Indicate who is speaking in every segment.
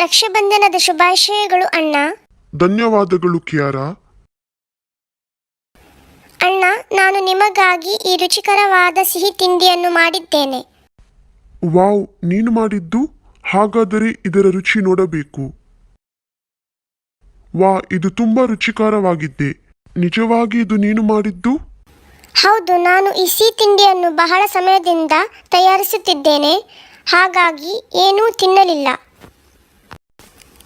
Speaker 1: ರಕ್ಷಾಬಂಧನದ ಶುಭಾಶಯಗಳು ಅಣ್ಣ.
Speaker 2: ಧನ್ಯವಾದಗಳು ಕಿಯಾರಾ.
Speaker 1: ಅಣ್ಣ, ನಾನು ನಿಮಗಾಗಿ ಈ ರುಚಿಕರವಾದ ಸಿಹಿ ತಿಂಡಿಯನ್ನು ಮಾಡಿದ್ದೇನೆ.
Speaker 2: ವಾವ್, ನೀನು ಮಾಡಿದ್ದು? ಹಾಗಾದರೆ ಇದರ ರುಚಿ ನೋಡಬೇಕು. ವಾ, ಇದು ತುಂಬಾ ರುಚಿಕರವಾಗಿದ್ದೆ. ನಿಜವಾಗಿ ಇದು ನೀನು ಮಾಡಿದ್ದು?
Speaker 1: ಹೌದು, ನಾನು ಈ ಸಿಹಿ ತಿಂಡಿಯನ್ನು ಬಹಳ ಸಮಯದಿಂದ ತಯಾರಿಸುತ್ತಿದ್ದೇನೆ, ಹಾಗಾಗಿ ಏನೂ ತಿನ್ನಲಿಲ್ಲ.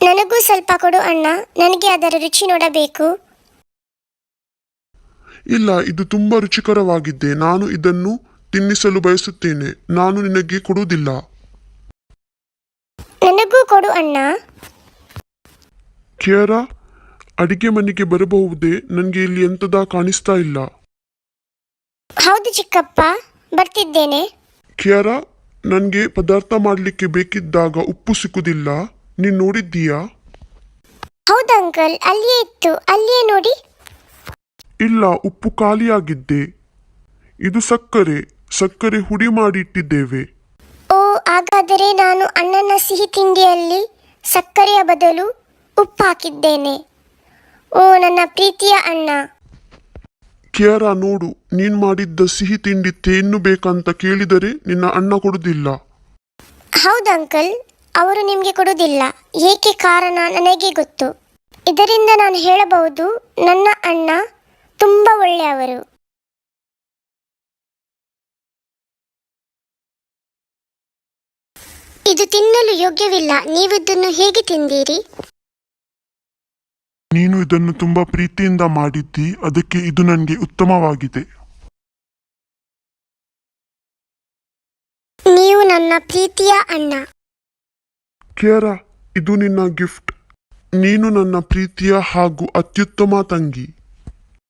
Speaker 1: ನನಗೂ ಸ್ವಲ್ಪ ಕೊಡು ಅಣ್ಣ, ನನಗೆ ಅದರ ರುಚಿ ನೋಡಬೇಕು.
Speaker 2: ಇಲ್ಲ, ಇದು ತುಂಬಾ ರುಚಿಕರವಾಗಿದ್ದೆ. ನಾನು ಇದನ್ನು ತಿನ್ನಿಸಲು ಬಯಸುತ್ತೇನೆ. ನಾನು ನಿನಗೆ ಕೊಡುವುದಿಲ್ಲ.
Speaker 1: ನನಗೂ ಕೊಡು ಅಣ್ಣ.
Speaker 2: ಕಿಯಾರಾ, ಅಡಿಗೆ ಮನೆಗೆ ಬರಬಹುದೇ? ನನಗೆ ಇಲ್ಲಿ ಎಂತದ ಕಾಣಿಸ್ತಾ ಇಲ್ಲ.
Speaker 1: ಹೌದು ಚಿಕ್ಕಪ್ಪ, ಬರ್ತಿದ್ದೇನೆ.
Speaker 2: ಕಿಯಾರಾ, ನನಗೆ ಪದಾರ್ಥ ಮಾಡಲಿಕ್ಕೆ ಬೇಕಿದ್ದಾಗ ಉಪ್ಪು ಸಿಕ್ಕುದಿಲ್ಲ. ನೀನು ನೋಡಿದ್ದೀಯಾ?
Speaker 1: ಹೌದು ಅಂಕಲ್, ಅಲ್ಲಿಯೇ ಇತ್ತು, ಅಲ್ಲಿಯೇ ನೋಡಿ.
Speaker 2: ಇಲ್ಲ, ಉಪ್ಪು ಖಾಲಿಯಾಗಿದ್ದೆ. ಇದು ಸಕ್ಕರೆ ಹುಡಿ ಮಾಡಿ ಇಟ್ಟಿದ್ದೇವೆ.
Speaker 1: ಓ, ಹಾಗಾದರೆ ನಾನು ಅಣ್ಣನ ಸಿಹಿ ತಿಂಡಿಯಲ್ಲಿ ಸಕ್ಕರೆಯ ಬದಲು ಉಪ್ಪು ಹಾಕಿದ್ದೇನೆ. ಓ ನನ್ನ ಪ್ರೀತಿಯ ಅಣ್ಣ.
Speaker 2: ಕಿಯಾರಾ, ನೋಡು, ನೀನು ಮಾಡಿದ್ದ ಸಿಹಿ ತಿಂಡಿ ತೇನ್ನು ಬೇಕಂತ ಕೇಳಿದರೆ ನಿನ್ನ ಅಣ್ಣ ಕೊಡುವುದಿಲ್ಲ.
Speaker 1: ಹೌದು ಅಂಕಲ್, ಅವರು ನಿಮಗೆ ಕೊಡುವುದಿಲ್ಲ. ಏಕೆ ಕಾರಣ ನನಗೆ ಗೊತ್ತು. ಇದರಿಂದ ನಾನು ಹೇಳಬಹುದು, ನನ್ನ ಅಣ್ಣ ತುಂಬ ಒಳ್ಳೆಯವರು. ಇದು ತಿನ್ನಲು ಯೋಗ್ಯವಿಲ್ಲ. ನೀವು ಇದನ್ನು ಹೇಗೆ ತಿಂದೀರಿ?
Speaker 2: ನೀನು ಇದನ್ನು ತುಂಬಾ ಪ್ರೀತಿಯಿಂದ ಮಾಡಿದ್ದಿ, ಅದಕ್ಕೆ ಇದು ನನಗೆ ಉತ್ತಮವಾಗಿದೆ.
Speaker 1: ನೀವು ನನ್ನ ಪ್ರೀತಿಯ ಅಣ್ಣ.
Speaker 2: ಕಿಯಾರಾ, ಇದು ನಿನ್ನ ಗಿಫ್ಟ್. ನೀನು ನನ್ನ ಪ್ರೀತಿಯ ಹಾಗೂ ಅತ್ಯುತ್ತಮ ತಂಗಿ.